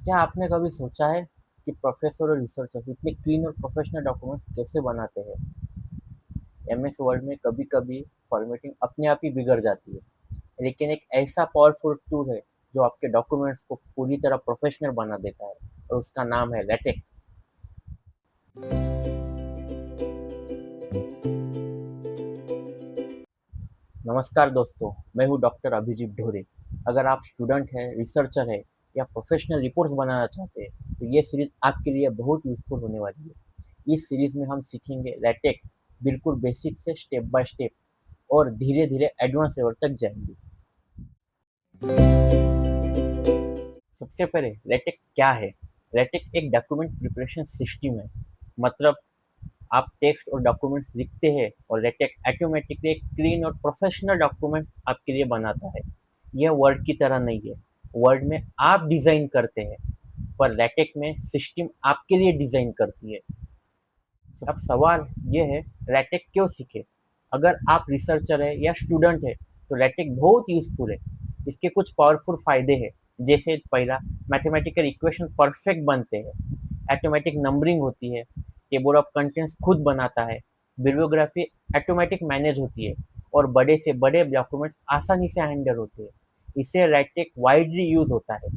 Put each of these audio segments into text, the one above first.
क्या आपने कभी सोचा है कि प्रोफेसर और रिसर्चर इतने क्लीन और प्रोफेशनल डॉक्यूमेंट्स कैसे बनाते हैं? एमएस वर्ड में कभी कभी फॉर्मेटिंग अपने आप ही बिगड़ जाती है, लेकिन एक ऐसा पावरफुल टूल है जो आपके डॉक्यूमेंट्स को पूरी तरह प्रोफेशनल बना देता है, और उसका नाम है लेटेक्स। नमस्कार दोस्तों, मैं हूं डॉक्टर अभिजीत ढोरे। अगर आप स्टूडेंट हैं, रिसर्चर हैं या प्रोफेशनल रिपोर्ट्स बनाना चाहते हैं तो ये सीरीज आपके लिए बहुत यूजफुल होने वाली है। इस सीरीज में हम सीखेंगे लेटेक्स बिल्कुल बेसिक से स्टेप बाय स्टेप, और धीरे धीरे एडवांस लेवल तक जाएंगे। सबसे पहले लेटेक क्या है? लेटेक एक डॉक्यूमेंट प्रिपरेशन सिस्टम है। मतलब आप टेक्स्ट और डॉक्यूमेंट्स लिखते हैं और लेटेक ऑटोमेटिकली एक क्लीन और प्रोफेशनल डॉक्यूमेंट आपके लिए बनाता है। यह वर्ड की तरह नहीं है। वर्ड में आप डिजाइन करते हैं, पर लेटेक में सिस्टम आपके लिए डिजाइन करती है। अब सवाल ये है, लेटेक क्यों सीखे? अगर आप रिसर्चर है या स्टूडेंट है तो लेटेक बहुत यूजफुल है। इसके कुछ पावरफुल फायदे हैं, जैसे पहला, मैथमेटिकल इक्वेशन परफेक्ट बनते हैं। ऑटोमेटिक नंबरिंग होती है। टेबल ऑफ कंटेंट्स खुद बनाता है। बिbliयोग्राफी ऑटोमेटिक मैनेज होती है। और बड़े से बड़े डॉक्यूमेंट्स आसानी से हैंडल होते हैं। इससे लेटेक वाइडली यूज होता है।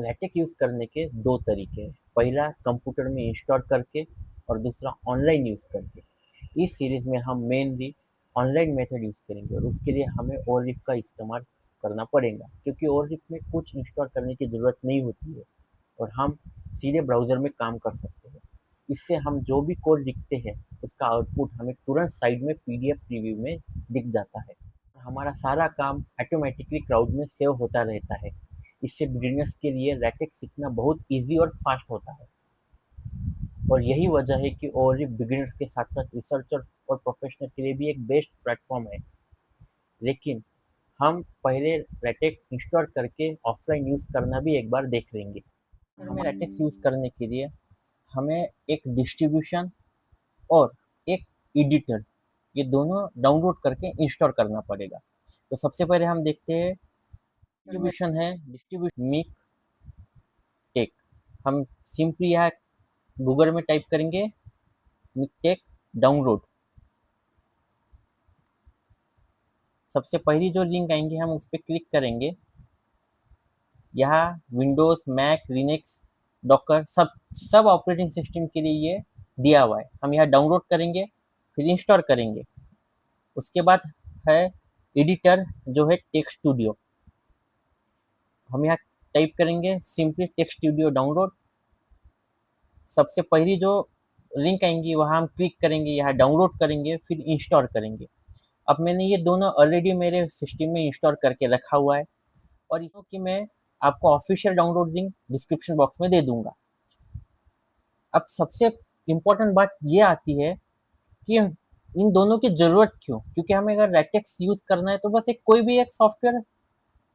लेटेक यूज करने के दो तरीके हैं। पहला, कंप्यूटर में इंस्टॉल करके, और दूसरा ऑनलाइन यूज करके। इस सीरीज में हम मेनली ऑनलाइन मेथड यूज करेंगे, और उसके लिए हमें ओरिप का इस्तेमाल करना पड़ेगा, क्योंकि ओरिप में कुछ इंस्टॉल करने की ज़रूरत नहीं होती है, और हम सीधे ब्राउज़र में काम कर सकते हैं। इससे हम जो भी कोड लिखते हैं उसका आउटपुट हमें तुरंत साइड में पीडीएफ प्रीव्यू में दिख जाता है। हमारा सारा काम ऑटोमेटिकली क्लाउड में सेव होता रहता है। इससे बिगिनर्स के लिए लेटेक्स सीखना बहुत ईजी और फास्ट होता है। और यही वजह है कि और बिगिनर्स के साथ साथ रिसर्चर और प्रोफेशनल के लिए भी एक बेस्ट प्लेटफॉर्म है। लेकिन हम पहले लेटेक्स इंस्टॉल करके ऑफलाइन यूज़ करना भी एक बार देख लेंगे। हमें लेटेक्स यूज़ करने के लिए हमें एक डिस्ट्रीब्यूशन और एक एडिटर, ये दोनों डाउनलोड करके इंस्टॉल करना पड़ेगा। तो सबसे पहले हम देखते हैं, डिस्ट्रीब्यूशन है डिस्ट्रीब्यूशन मिक टेक। हम सिंपली यहाँ गूगल में टाइप करेंगे मिक टेक डाउनलोड। सबसे पहली जो लिंक आएंगे हम उस पर क्लिक करेंगे। यहाँ विंडोज, मैक, लिनक्स, डॉकर, सब सब ऑपरेटिंग सिस्टम के लिए ये दिया हुआ है। हम यहाँ डाउनलोड करेंगे, फिर इंस्टॉल करेंगे। उसके बाद है एडिटर, जो है टेक्स्ट स्टूडियो। हम यहाँ टाइप करेंगे सिंपली टेक्स्ट स्टूडियो डाउनलोड। सबसे पहली जो लिंक आएंगी वहाँ हम क्लिक करेंगे, यहाँ डाउनलोड करेंगे, फिर इंस्टॉल करेंगे। अब मैंने ये दोनों ऑलरेडी मेरे सिस्टम में इंस्टॉल करके रखा हुआ है, और इसको कि मैं आपको official download link description box में दे दूंगा। अब सबसे इम्पोर्टेंट बात ये आती है कि इन दोनों की जरूरत क्यों? क्योंकि हमें अगर लेटेक्स यूज करना है तो बस एक कोई भी एक सॉफ्टवेयर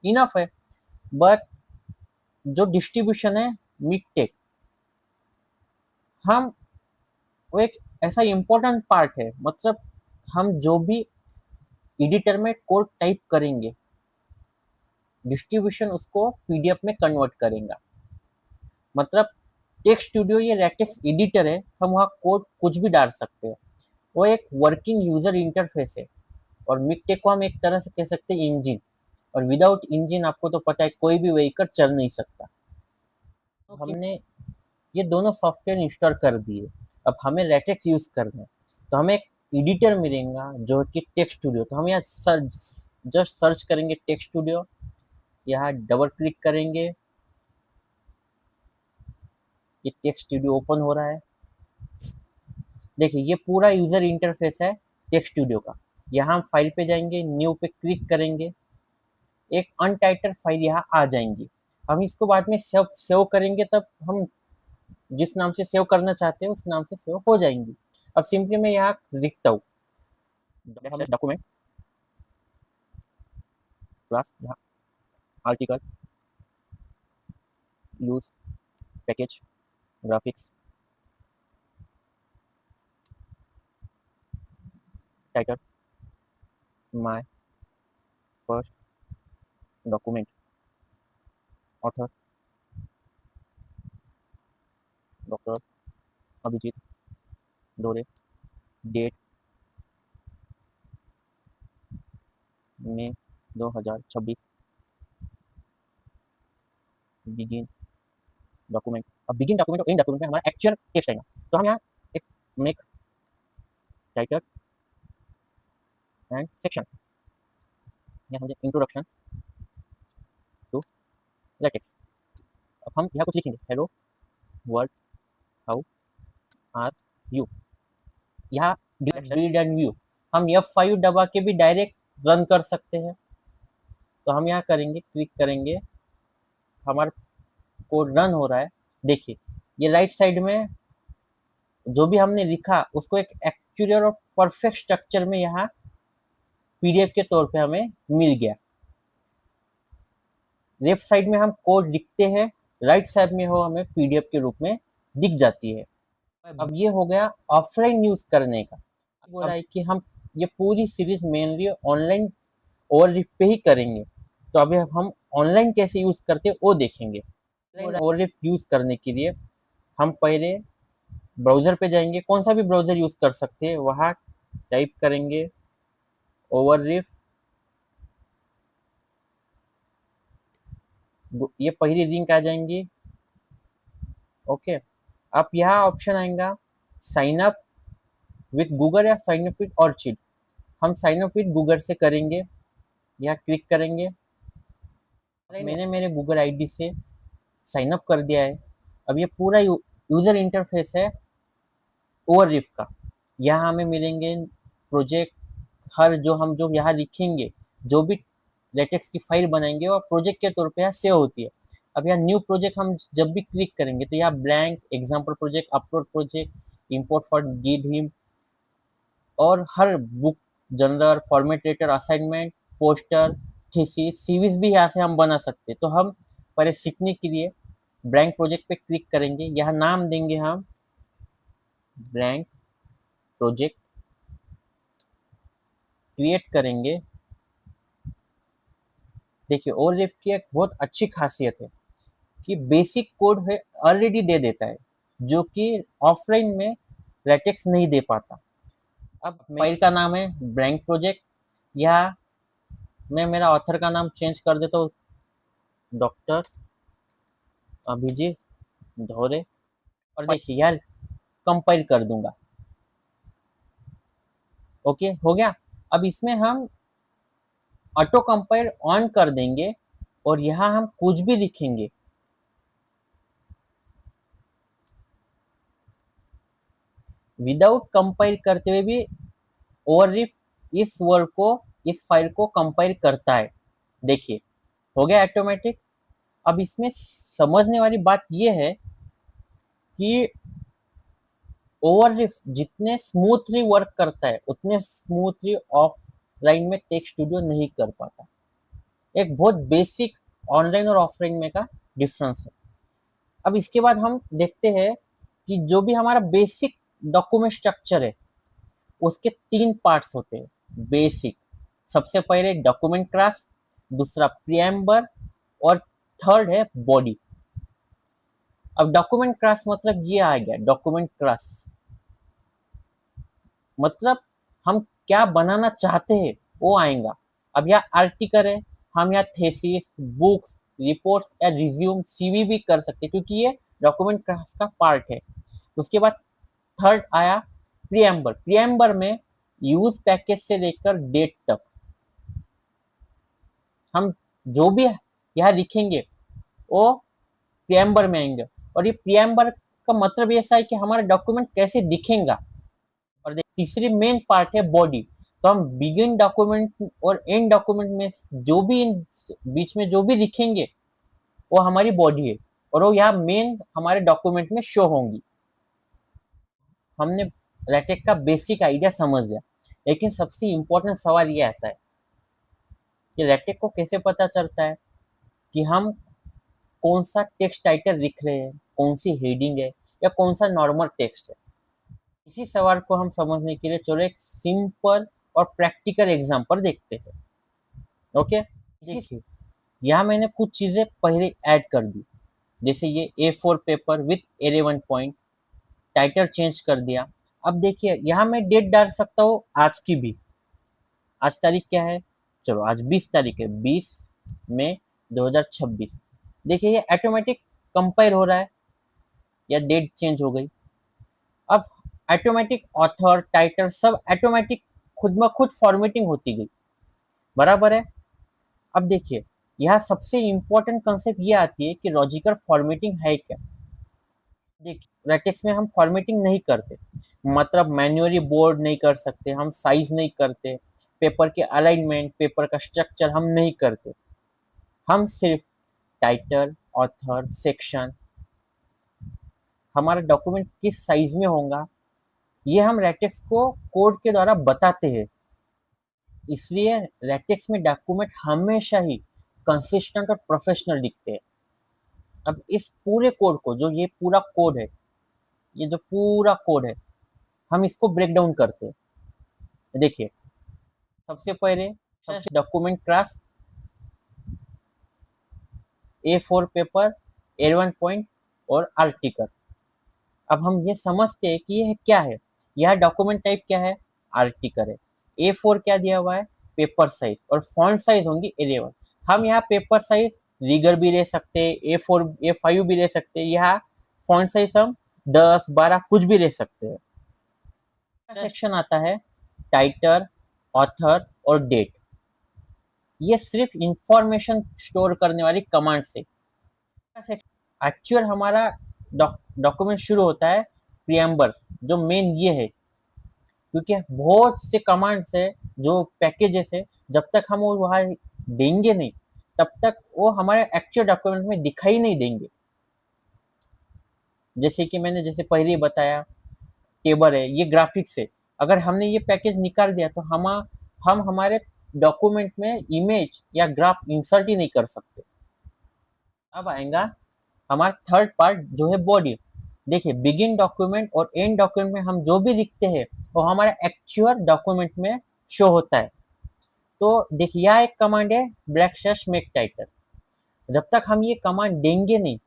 इनफ है। बट जो डिस्ट्रीब्यूशन है मिकटेक, हम वो एक ऐसा इम्पोर्टेंट पार्ट है। मतलब हम जो भी एडिटर में कोड टाइप करेंगे, डिस्ट्रीब्यूशन उसको पीडीएफ में कन्वर्ट करेगा। मतलब टेक्स्ट स्टूडियो ये लेटेक्स एडिटर है, हम वहाँ कोड कुछ भी डाल सकते हैं। वो एक वर्किंग यूजर इंटरफेस है। और मिकटेक को हम एक तरह से कह सकते हैं इंजन। और विदाउट इंजन आपको तो पता है कोई भी व्हीकल चल नहीं सकता। तो हमने ये दोनों सॉफ्टवेयर इंस्टॉल कर दिए। अब हमें लेटेक्स यूज करना है, तो हमें एक एडिटर मिलेगा जो कि टेक्स्ट स्टूडियो। तो हम यहाँ सर्च जस्ट सर्च करेंगे टेक्स्ट स्टूडियो, यहाँ डबल क्लिक करेंगे, ये टेक्स्ट स्टूडियो ओपन हो रहा है। देखिए ये पूरा यूजर इंटरफेस है टेक्स्ट स्टूडियो का। यहाँ हम फाइल पे जाएंगे, न्यू पे क्लिक करेंगे, एक अनटाइटल फाइल यहाँ आ जाएंगी। हम इसको बाद में सेव सेव करेंगे, तब हम जिस नाम से सेव करना चाहते हैं उस नाम से सेव हो जाएंगी। अब सिंपली मैं यहाँ लिखता हूँ डॉक्यूमेंट क्लास, यहाँ article, use, package, graphics, title, my first document, author, doctor Abhijit Dore, date May 2026, begin document. अब बिगिन डॉक्यूमेंट और एंड डॉक्यूमेंट में हमारा एक्चुअल टेक्स्ट आएगा, तो हम यहाँ एक मेक टाइटल एंड सेक्शन, यहाँ मुझे इंट्रोडक्शन टू लेटेक्स। अब हम यहाँ कुछ लिखेंगे, hello world, how are you. यहाँ रीड एंड व्यू हम F5 दबा के भी डायरेक्ट रन कर सकते हैं। तो हम यहाँ करेंगे, क्लिक करेंगे, हमारा कोड रन हो रहा है। देखिए ये राइट साइड में जो भी हमने लिखा उसको एक एक्यूरेट और परफेक्ट स्ट्रक्चर में यहाँ पीडीएफ के तौर पे हमें मिल गया। लेफ्ट साइड में हम कोड लिखते हैं, राइट साइड में हो हमें पीडीएफ के रूप में दिख जाती है। अब ये हो गया ऑफलाइन यूज करने का। बोल रहा है कि हम ये पूरी सीरीज मेनली ऑनलाइन ओवररिफ पे ही करेंगे, तो अभी हम ऑनलाइन कैसे यूज करते हैं वो देखेंगे। ओवररिफ यूज करने के लिए हम पहले ब्राउजर पे जाएंगे, कौन सा भी ब्राउजर यूज कर सकते हैं, वहां टाइप करेंगे ओवररिफ। ये पहली लिंक आ जाएंगी। ओके, अब यहाँ ऑप्शन आएगा साइन अप विथ गूगल या साइन अप विथ ऑर्चिड। हम साइन अप विथ गूगल से करेंगे, यहाँ क्लिक करेंगे। मैंने मेरे गूगल आईडी से साइन अप कर दिया है। अब ये पूरा यूजर इंटरफेस है ओवररिफ का। यहाँ हमें मिलेंगे प्रोजेक्ट, हर जो यहाँ लिखेंगे, जो भी लेटेक्स की फाइल बनाएंगे और प्रोजेक्ट के तौर पे यहाँ सेव होती है। अब यहाँ न्यू प्रोजेक्ट हम जब भी क्लिक करेंगे तो यहाँ blank, example project, upload project, import for give him, और हर book, general, format, assignment, poster, thesis, CVs भी यहाँ से हम बना सकते हैं। तो हम पहले सीखने के लिए ब्लैंक प्रोजेक्ट पे क्लिक करेंगे, यहाँ नाम देंगे हम ब्लैंक प्रोजेक्ट, क्रिएट करेंगे। देखिए ओवररिफ की एक बहुत अच्छी खासियत है कि बेसिक कोड है ऑलरेडी दे देता है, जो कि ऑफलाइन में लेटेक्स नहीं दे पाता। अब फाइल का नाम है ब्लैंक प्रोजेक्ट, यहाँ मैं मेरा ऑथर का नाम चेंज कर देता हूँ, डॉक्टर अभिजीत धोरे, और देखिए यार कंपाइल कर दूंगा। ओके हो गया। अब इसमें हम ऑटो कंपाइल ऑन कर देंगे और यहाँ हम कुछ भी लिखेंगे, विदाउट कंपाइल करते हुए भी ओवररिफ इस वर्ड को, इस फाइल को कंपाइल करता है। देखिए हो गया ऑटोमेटिक। अब इसमें समझने वाली बात यह है कि ओवररिफ जितने स्मूथली वर्क करता है उतने स्मूथली ऑफलाइन में टेक्स्ट स्टूडियो नहीं कर पाता। एक बहुत बेसिक ऑनलाइन और ऑफलाइन में का डिफरेंस है। अब इसके बाद हम देखते हैं कि जो भी हमारा बेसिक डॉक्यूमेंट स्ट्रक्चर है उसके 3 पार्ट्स होते हैं बेसिक। सबसे पहले डॉक्यूमेंट क्लास, दूसरा प्रीएम्बर, और थर्ड है बॉडी। अब डॉक्यूमेंट क्लास मतलब ये आ गया, डॉक्यूमेंट क्लास मतलब हम क्या बनाना चाहते हैं वो आएगा। अब यहाँ आर्टिकल है, हम यहाँ थेसिस, बुक्स, रिपोर्ट्स या रिज्यूम, सीवी भी कर सकते हैं क्योंकि ये डॉक्यूमेंट क्लास का पार्ट है। उसके बाद थर्ड आया प्रीएम्बर। प्रीएम्बर में यूज पैकेज से लेकर डेट तक हम जो भी यहाँ लिखेंगे वो प्रीएम्बर में आएंगे। और ये प्रीएम्बर का मतलब ऐसा है कि हमारा डॉक्यूमेंट कैसे दिखेगा। और तीसरी मेन पार्ट है बॉडी। तो हम बिगिन डॉक्यूमेंट और एंड डॉक्यूमेंट में जो भी इन बीच में जो भी लिखेंगे वो हमारी बॉडी है और वो यहाँ मेन हमारे डॉक्यूमेंट में शो होंगी। हमने लेटेक्स का बेसिक आइडिया समझ लिया, लेकिन सबसे इम्पोर्टेंट सवाल ये आता है कि लेटेक्स को कैसे पता चलता है कि हम कौन सा टेक्स्ट टाइटल लिख रहे हैं, कौन सी हेडिंग है या कौन सा नॉर्मल टेक्स्ट है। इसी सवाल को हम समझने के लिए चलो एक सिंपल और प्रैक्टिकल एग्जांपल देखते हैं। ओके देखिए यहाँ मैंने कुछ चीजें पहले ऐड कर दी, जैसे ये A4 paper with 11 point, title change कर दिया। अब देखिए यहाँ मैं डेट डाल सकता हूँ आज की भी। आज तारीख क्या है? चलो आज 20 तारीख है, 20 मई 2026। देखिए ये ऑटोमेटिक कंपाइल हो रहा है या डेट चेंज हो गई। अब ऑटोमेटिक ऑथर टाइटल सब ऑटोमेटिक खुद में खुद फॉर्मेटिंग होती गई, बराबर है। अब देखिए यहाँ सबसे इंपॉर्टेंट कंसेप्ट ये आती है कि लॉजिकल फॉर्मेटिंग है क्या। देखिए रेटेक्स में हम फॉर्मेटिंग नहीं करते, मतलब मैन्युअली बोर्ड नहीं कर सकते, हम साइज नहीं करते, पेपर के अलाइनमेंट पेपर का स्ट्रक्चर हम नहीं करते। हम सिर्फ टाइटल ऑथर सेक्शन हमारा डॉक्यूमेंट किस साइज में होगा ये हम रेटेक्स को कोड के द्वारा बताते हैं। इसलिए रेटेक्स में डॉक्यूमेंट हमेशा ही कंसिस्टेंट और प्रोफेशनल दिखते हैं। अब इस पूरे कोड को, जो ये पूरा कोड है, ये जो पूरा कोड है, हम इसको ब्रेक डाउन करते हैं। देखिए सबसे पहले document class A4 paper, A1 point और आर्टिकल। अब हम ये समझते हैं कि यह क्या है। यह डॉक्यूमेंट टाइप क्या है? आर्टिकल है। A4 क्या दिया हुआ है? पेपर साइज, और फॉन्ट साइज होंगी 11। हम यहाँ पेपर साइज रीगर भी ले सकते हैं, A4 A5 भी ले सकते हैं, यहाँ फॉन्ट साइज हम 10 12 कुछ भी ले सकते हैं। सेक्शन आता है टाइटल ऑथर और डेट। ये सिर्फ इंफॉर्मेशन स्टोर करने वाली कमांड से। एक्चुअल हमारा डॉक्यूमेंट शुरू होता है प्रियम्बर, जो मेन ये है, क्योंकि बहुत से कमांड्स है जो पैकेजेस है, जब तक हम वो वहाँ देंगे नहीं तब तक वो हमारे एक्चुअल डॉक्यूमेंट में दिखाई नहीं देंगे। जैसे कि मैंने जैसे पहले ही बताया, टेबल है, ये ग्राफिक्स है। अगर हमने ये पैकेज निकाल दिया तो हम हमारे डॉक्यूमेंट में इमेज या ग्राफ इंसर्ट ही नहीं कर सकते। अब आएगा हमारा थर्ड पार्ट जो है बॉडी। देखिए बिगिन डॉक्यूमेंट और एंड डॉक्यूमेंट में हम जो भी लिखते हैं वो हमारे एक्चुअल डॉक्यूमेंट में शो होता है। तो देखिए यह एक कमांड है ब्लैक स्लैश मेक टाइटल। जब तक हम ये कमांड देंगे नहीं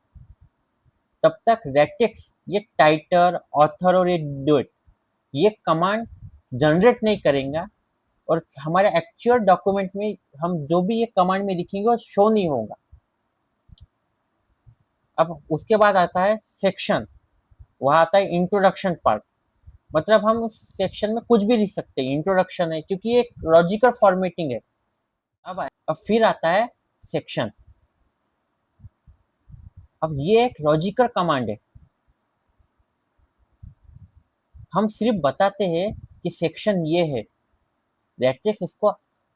तब तक रेटेक्स ये टाइटल ऑथर और ये डेट ये कमांड जनरेट नहीं करेगा, और हमारे एक्चुअल डॉक्यूमेंट में हम जो भी ये कमांड में लिखेंगे वो शो नहीं होगा। अब उसके बाद आता है सेक्शन, वहाँ आता है इंट्रोडक्शन पार्ट। मतलब हम उस सेक्शन में कुछ भी लिख सकते हैं, इंट्रोडक्शन है क्योंकि ये एक लॉजिकल फॉर्मेटिंग है। अब फिर आता है सेक्शन। अब ये एक लॉजिकल कमांड है, हम सिर्फ बताते हैं कि सेक्शन ये है। रेटेक्स इसको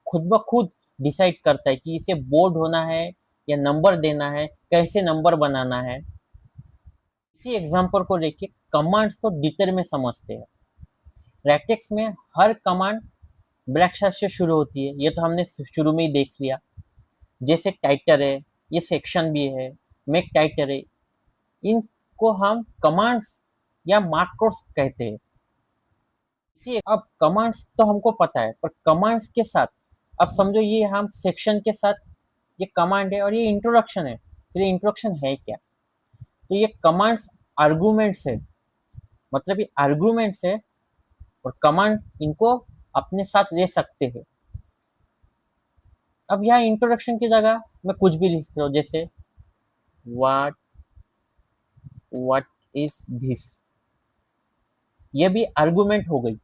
खुद ब खुद डिसाइड करता है कि इसे बोर्ड होना है या नंबर देना है, कैसे नंबर बनाना है। इसी एग्जांपल को लेके कमांड्स को डिटेल में समझते हैं। रेटेक्स में हर कमांड ब्लैक स्लैश से शुरू होती है, ये तो हमने शुरू में ही देख लिया। जैसे टाइटल है, ये सेक्शन भी है, मेक टाइटल है, इनको हम कमांड्स या मार्कर्स कहते हैं। अब कमांड्स तो हमको पता है, पर कमांड्स के साथ अब समझो ये हम सेक्शन के साथ ये कमांड है और ये इंट्रोडक्शन है। फिर ये इंट्रोडक्शन है क्या? तो ये कमांड्स आर्गुमेंट्स है, मतलब ये आर्गुमेंट्स है और कमांड इनको अपने साथ ले सकते हैं। अब यहाँ इंट्रोडक्शन की जगह मैं कुछ भी लिख सकता हूँ, जैसे व्हाट इज दिस, ये भी आर्गुमेंट हो गई।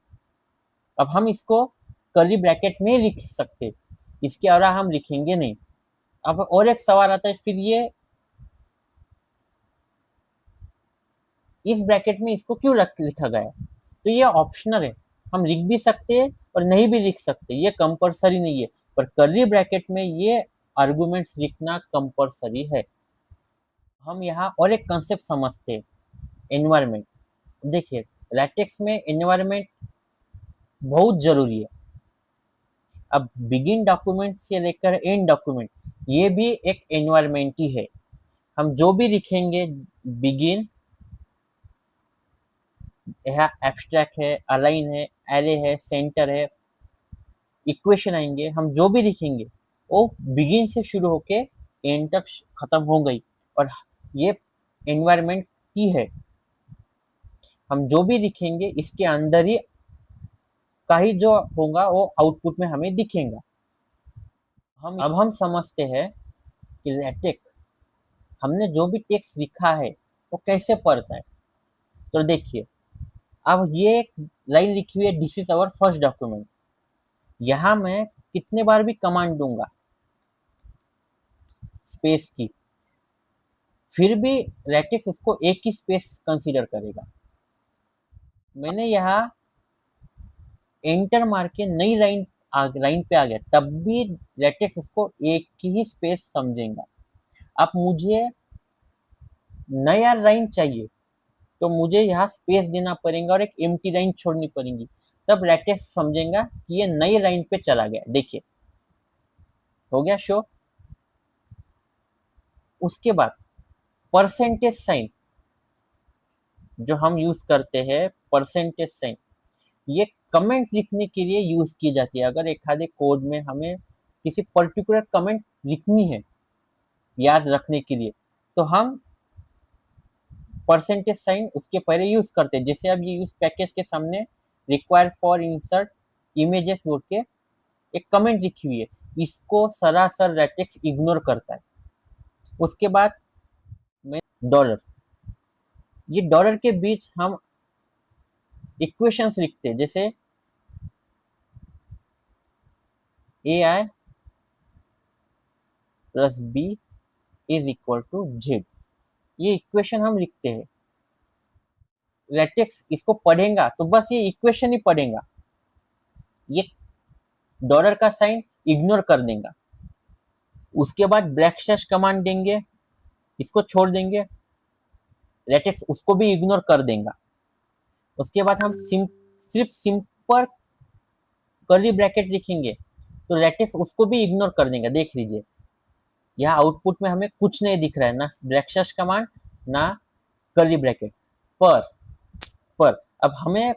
अब हम इसको कर्ली ब्रैकेट में लिख सकते, इसके अलावा हम लिखेंगे नहीं। अब और एक सवाल आता है, फिर ये इस ब्रैकेट में इसको क्यों लिखा गया है? तो ये ऑप्शनल है, हम लिख भी सकते हैं और नहीं भी लिख सकते, ये कंपलसरी नहीं है। पर कर्ली ब्रैकेट में ये आर्गुमेंट्स लिखना कंपलसरी है। हम यहाँ और एक कंसेप्ट समझते हैं, एनवायरमेंट। देखिए लैटेक्स में एनवायरमेंट बहुत जरूरी है। अब बिगिन डॉक्यूमेंट से लेकर एंड डॉक्यूमेंट ये भी एक एनवायरमेंट ही है। हम जो भी लिखेंगे, बिगिन, यहाँ एब्स्ट्रैक्ट है, अलाइन है, एरे है, सेंटर है, इक्वेशन आएंगे, हम जो भी लिखेंगे वो बिगिन से शुरू होके एंड तक खत्म हो गई, और ये एनवायरमेंट की है। हम जो भी लिखेंगे इसके अंदर ही का ही जो होगा वो आउटपुट में हमें दिखेगा। हम समझते हैं कि लेटेक हमने जो भी टेक्स्ट लिखा है वो कैसे पढ़ता है। तो देखिए, अब ये एक लाइन लिखी हुई है, this is our first document. यहाँ मैं कितने बार भी कमांड दूंगा स्पेस की, फिर भी लेटेक्स उसको एक ही स्पेस कंसीडर करेगा। मैंने यहाँ एंटर मार के नई लाइन पे आ गया, तब भी लेटेक्स उसको एक ही स्पेस समझेगा। अब मुझे नया लाइन चाहिए तो मुझे यहाँ स्पेस देना पड़ेगा और एक एम्प्टी लाइन छोड़नी पड़ेगी, तब लेटेक्स समझेगा कि ये नई लाइन पे चला गया। देखिए, हो गया शो। उसके बाद परसेंटेज साइन जो हम यूज करते हैं, परसेंटेज साइन ये कमेंट लिखने के लिए यूज की जाती है। अगर एक आधे कोड में हमें किसी पर्टिकुलर कमेंट लिखनी है याद रखने के लिए, तो हम परसेंटेज साइन उसके पहले यूज करते हैं। जैसे अब ये यूज पैकेज के सामने रिक्वायर फॉर इंसर्ट इमेजेस बोल के एक कमेंट लिखी हुई है, इसको सरासर लेटेक्स इग्नोर करता है। उसके बाद में डॉलर, ये डॉलर के बीच हम इक्वेशंस लिखते हैं, जैसे AI plus B is equal to Z। ये इक्वेशन हम लिखते हैं। लेटेक्स इसको पढ़ेगा तो बस ये इक्वेशन ही पढ़ेगा, ये डॉलर का साइन इग्नोर कर देगा। उसके बाद ब्लैक स्लैश कमांड देंगे, इसको छोड़ देंगे, लेटेक्स उसको भी इग्नोर कर देगा। उसके बाद हम सिर्फ सिंपल कर्ली ब्रैकेट लिखेंगे तो लेटेक्स उसको भी इग्नोर कर देगा। देख लीजिए, यहाँ आउटपुट में हमें कुछ नहीं दिख रहा है, ना ब्लैक स्लैश कमांड ना कर्ली ब्रैकेट। पर अब हमें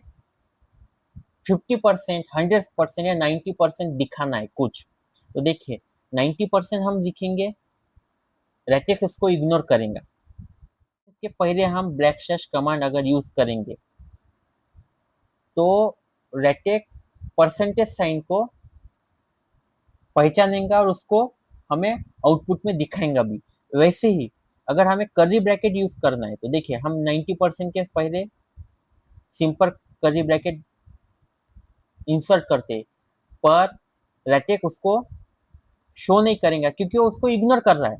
50%, 100% या 90% दिखाना है कुछ, तो देखिए 90% हम लिखेंगे, लेटेक्स उसको इग्नोर करेंगे। के पहले हम ब्लैक स्लैश कमांड अगर यूज करेंगे तो लेटेक्स परसेंटेज साइन को पहचानेगा और उसको हमें आउटपुट में दिखाएगा भी। वैसे ही अगर हमें कर्ली ब्रैकेट यूज करना है तो देखिए, हम 90% के पहले सिंपल कर्ली ब्रैकेट इंसर्ट करते हैं, पर लेटेक्स उसको शो नहीं करेगा क्योंकि वो उसको इग्नोर कर रहा है।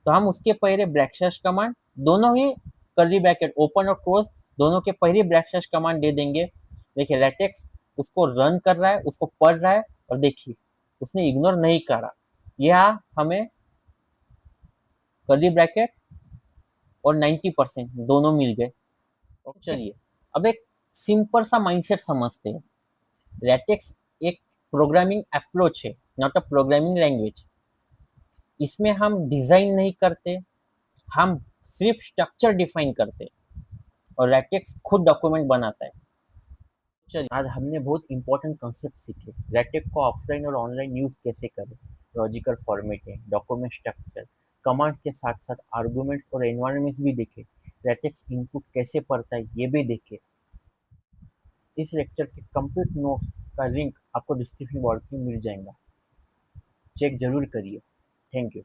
तो हम उसके पहले ब्लैक स्लैश कमांड, दोनों ही कर्ली ब्रैकेट ओपन और क्लोज दोनों के पहले ब्लैक स्लैश कमांड दे देंगे। देखिए, लेटेक्स उसको रन कर रहा है, उसको पढ़ रहा है, और देखिए उसने इग्नोर नहीं करा। यह हमें कर्ली ब्रैकेट और 90% दोनों मिल गए। चलिए अब एक सिंपल सा माइंडसेट समझते हैं। लेटेक्स एक प्रोग्रामिंग अप्रोच है, नॉट अ प्रोग्रामिंग लैंग्वेज। इसमें हम डिजाइन नहीं करते, हम सिर्फ स्ट्रक्चर डिफाइन करते और लेटेक्स खुद डॉक्यूमेंट बनाता है। चलिए, आज हमने बहुत इंपॉर्टेंट कॉन्सेप्ट सीखे। लेटेक्स को ऑफलाइन और ऑनलाइन यूज कैसे करें, logical formatting, document structure, command के साथ साथ आर्गुमेंट्स और एनवायरनमेंट्स भी देखे, लेटेक्स इनपुट कैसे पढ़ता है ये भी देखे। इस लेक्चर के कंप्लीट नोट्स का लिंक आपको डिस्क्रिप्शन बॉक्स में मिल जाएगा, चेक जरूर करिए। Thank you.